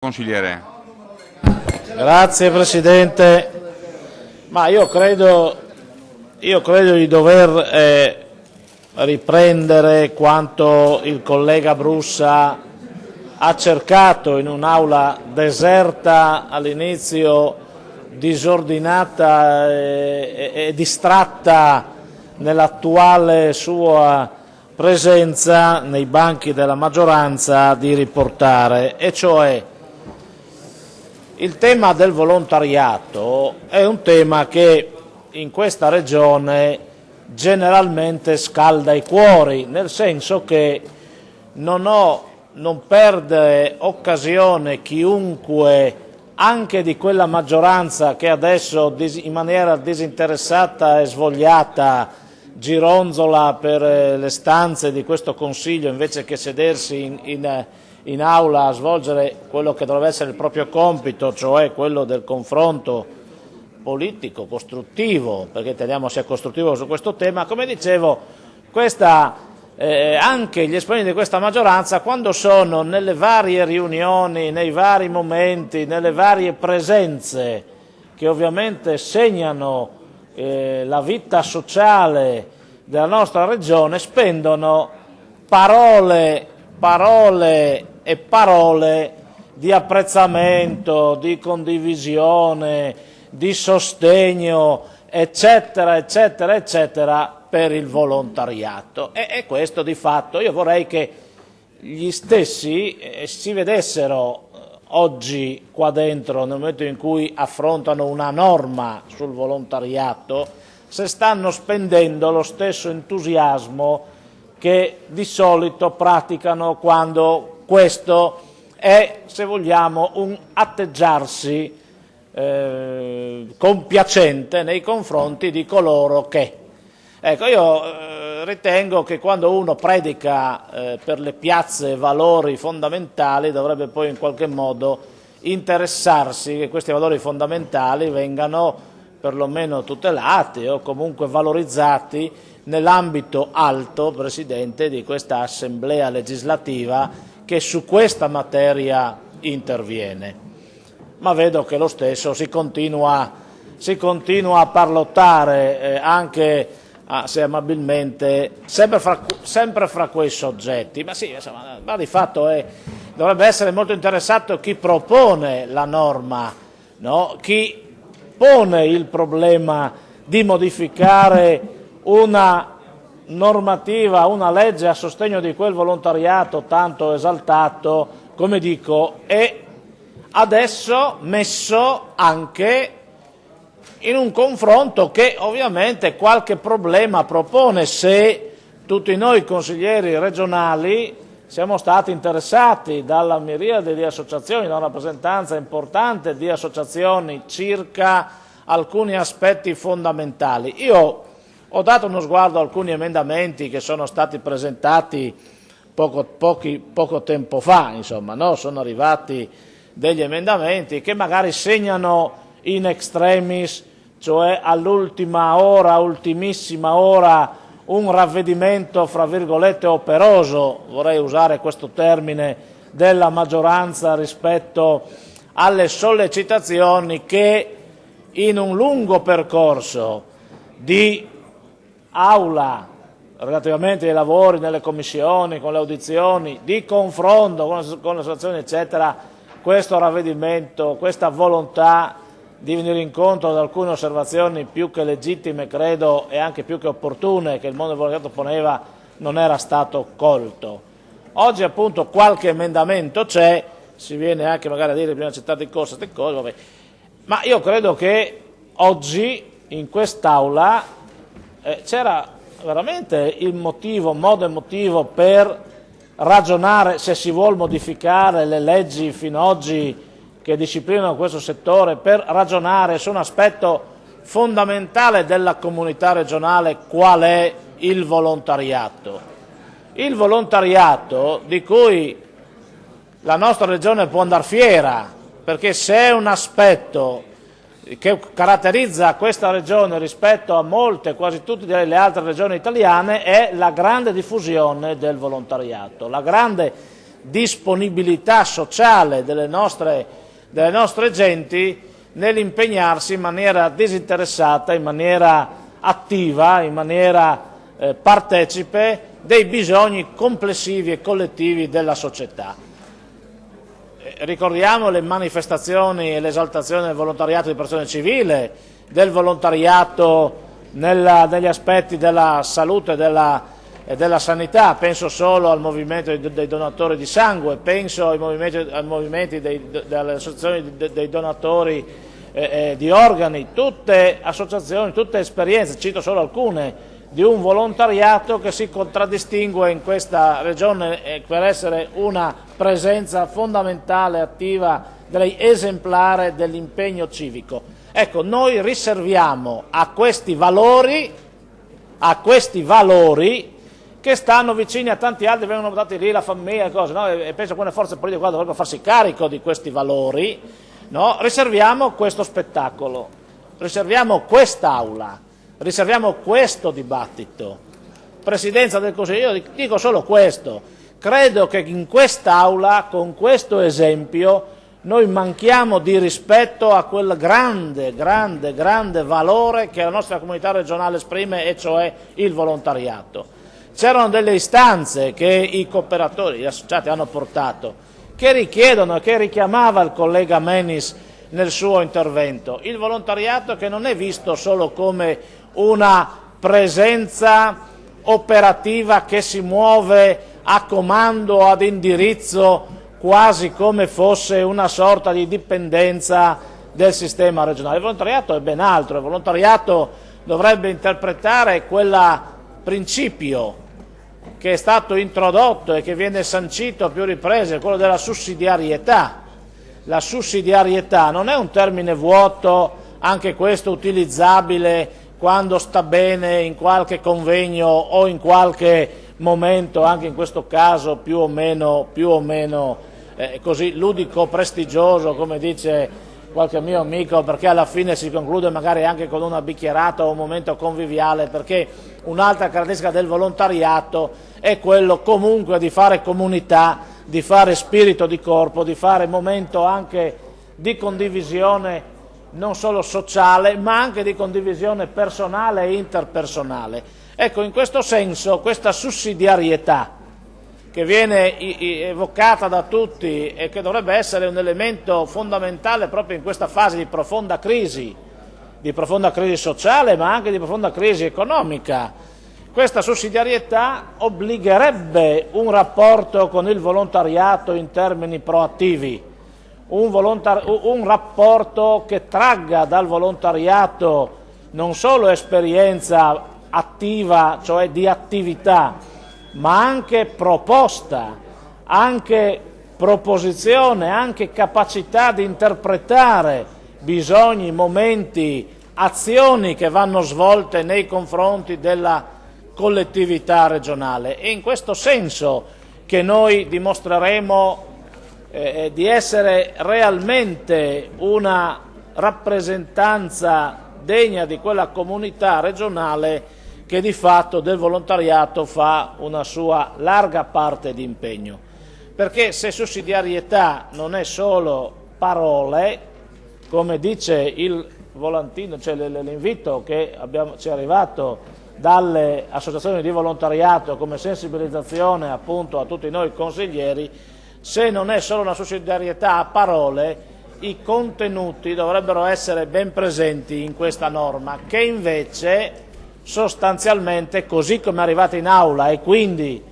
Consigliere. Grazie Presidente, ma io credo di dover riprendere quanto il collega Brussa ha cercato in un'aula deserta all'inizio, disordinata e distratta nell'attuale sua presenza nei banchi della maggioranza, di riportare, e cioè il tema del volontariato è un tema che in questa regione generalmente scalda i cuori, nel senso che non perde occasione chiunque, anche di quella maggioranza che adesso in maniera disinteressata e svogliata gironzola per le stanze di questo Consiglio invece che sedersi in aula a svolgere quello che dovrebbe essere il proprio compito, cioè quello del confronto politico, costruttivo, perché teniamo sia costruttivo su questo tema. Come dicevo, anche gli esponenti di questa maggioranza, quando sono nelle varie riunioni, nei vari momenti, nelle varie presenze che ovviamente segnano la vita sociale della nostra regione, spendono parole e parole di apprezzamento, di condivisione, di sostegno, eccetera, eccetera, eccetera, per il volontariato. E questo di fatto io vorrei che gli stessi si vedessero oggi qua dentro, nel momento in cui affrontano una norma sul volontariato, se stanno spendendo lo stesso entusiasmo che di solito praticano quando questo è, se vogliamo, un atteggiarsi compiacente nei confronti di coloro che. Ecco, io ritengo che quando uno predica per le piazze valori fondamentali dovrebbe poi in qualche modo interessarsi che questi valori fondamentali vengano perlomeno tutelati o comunque valorizzati nell'ambito alto, Presidente, di questa Assemblea legislativa che su questa materia interviene. Ma vedo che lo stesso si continua a parlottare anche se amabilmente sempre fra quei soggetti. Ma sì, insomma, ma di fatto dovrebbe essere molto interessato chi propone la norma, no? Chi pone il problema di modificare una normativa, una legge a sostegno di quel volontariato tanto esaltato, come dico, e adesso messo anche in un confronto che ovviamente qualche problema propone, se tutti noi consiglieri regionali siamo stati interessati dalla miriade di associazioni, da una rappresentanza importante di associazioni circa alcuni aspetti fondamentali. Io ho dato uno sguardo a alcuni emendamenti che sono stati presentati poco tempo fa, insomma, no? Sono arrivati degli emendamenti che magari segnano in extremis, cioè all'ultima ora, ultimissima ora, un ravvedimento, fra virgolette, operoso, vorrei usare questo termine, della maggioranza rispetto alle sollecitazioni che in un lungo percorso di aula, relativamente ai lavori nelle commissioni, con le audizioni, di confronto con le associazioni, eccetera, questo ravvedimento, questa volontà di venire incontro ad alcune osservazioni più che legittime, credo, e anche più che opportune, che il mondo del volontariato poneva, non era stato colto. Oggi appunto qualche emendamento c'è, si viene anche magari a dire bisogna accettare in corso queste cose, vabbè. Ma io credo che oggi in quest'Aula c'era veramente modo e motivo per ragionare, se si vuol modificare le leggi fino ad oggi che disciplinano questo settore, per ragionare su un aspetto fondamentale della comunità regionale, qual è il volontariato. Il volontariato di cui la nostra regione può andar fiera, perché se è un aspetto che caratterizza questa regione rispetto a molte, quasi tutte le altre regioni italiane, è la grande diffusione del volontariato, la grande disponibilità sociale delle nostre genti nell'impegnarsi in maniera disinteressata, in maniera attiva, in maniera partecipe dei bisogni complessivi e collettivi della società. Ricordiamo le manifestazioni e l'esaltazione del volontariato di protezione civile, del volontariato negli aspetti della salute e della sanità. Penso solo al movimento dei donatori di sangue, penso ai movimenti delle associazioni dei donatori di organi, tutte associazioni, tutte esperienze, cito solo alcune, di un volontariato che si contraddistingue in questa regione per essere una presenza fondamentale, attiva, direi esemplare dell'impegno civico. Ecco, noi riserviamo a questi valori che stanno vicini a tanti altri, vengono dati lì la famiglia e cose, no? E penso che le forze politiche qua dovrebbero farsi carico di questi valori, no? Riserviamo questo spettacolo, riserviamo quest'aula, riserviamo questo dibattito. Presidenza del Consiglio, io dico solo questo, credo che in quest'aula, con questo esempio, noi manchiamo di rispetto a quel grande valore che la nostra comunità regionale esprime, e cioè il volontariato. C'erano delle istanze che i cooperatori, gli associati hanno portato, che richiedono e che richiamava il collega Menis nel suo intervento. Il volontariato che non è visto solo come una presenza operativa che si muove a comando, ad indirizzo, quasi come fosse una sorta di dipendenza del sistema regionale. Il volontariato è ben altro, il volontariato dovrebbe interpretare quel principio che è stato introdotto e che viene sancito a più riprese, quello della sussidiarietà. La sussidiarietà non è un termine vuoto, anche questo utilizzabile quando sta bene in qualche convegno o in qualche momento, anche in questo caso più o meno così ludico, prestigioso, come dice qualche mio amico, perché alla fine si conclude magari anche con una bicchierata o un momento conviviale, perché un'altra caratteristica del volontariato è quello comunque di fare comunità, di fare spirito di corpo, di fare momento anche di condivisione non solo sociale, ma anche di condivisione personale e interpersonale. Ecco, in questo senso, questa sussidiarietà che viene evocata da tutti e che dovrebbe essere un elemento fondamentale proprio in questa fase di profonda crisi sociale, ma anche di profonda crisi economica. Questa sussidiarietà obbligherebbe un rapporto con il volontariato in termini proattivi, un rapporto che tragga dal volontariato non solo esperienza attiva, cioè di attività, ma anche proposta, anche proposizione, anche capacità di interpretare bisogni, momenti, azioni che vanno svolte nei confronti della collettività regionale. E in questo senso che noi dimostreremo di essere realmente una rappresentanza degna di quella comunità regionale che di fatto del volontariato fa una sua larga parte di impegno. Perché se sussidiarietà non è solo parole, come dice il volantino, cioè l'invito che ci è arrivato dalle associazioni di volontariato come sensibilizzazione appunto a tutti noi consiglieri, se non è solo una sussidiarietà a parole, i contenuti dovrebbero essere ben presenti in questa norma, che invece sostanzialmente, così come è arrivata in aula e quindi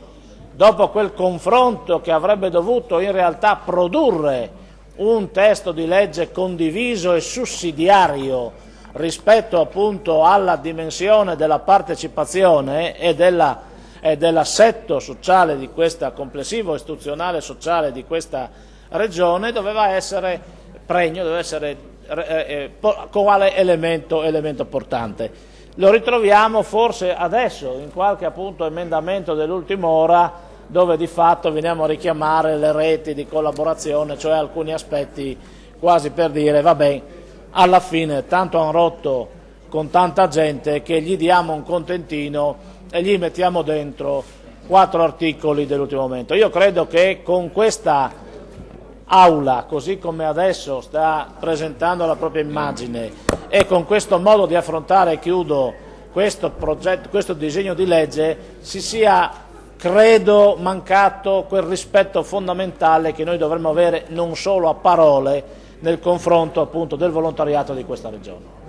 dopo quel confronto che avrebbe dovuto in realtà produrre un testo di legge condiviso e sussidiario rispetto appunto alla dimensione della partecipazione e dell'assetto sociale di questa, complessivo istituzionale e sociale di questa regione, doveva essere pregno, deve essere quale elemento portante. Lo ritroviamo forse adesso in qualche appunto emendamento dell'ultima ora, dove di fatto veniamo a richiamare le reti di collaborazione, cioè alcuni aspetti quasi per dire vabbè, alla fine tanto hanno rotto con tanta gente che gli diamo un contentino e gli mettiamo dentro 4 articoli dell'ultimo momento. Io credo che con questa Aula, così come adesso sta presentando la propria immagine, e con questo modo di affrontare, chiudo, questo disegno di legge, si sia, credo, mancato quel rispetto fondamentale che noi dovremmo avere non solo a parole nel confronto appunto del volontariato di questa Regione.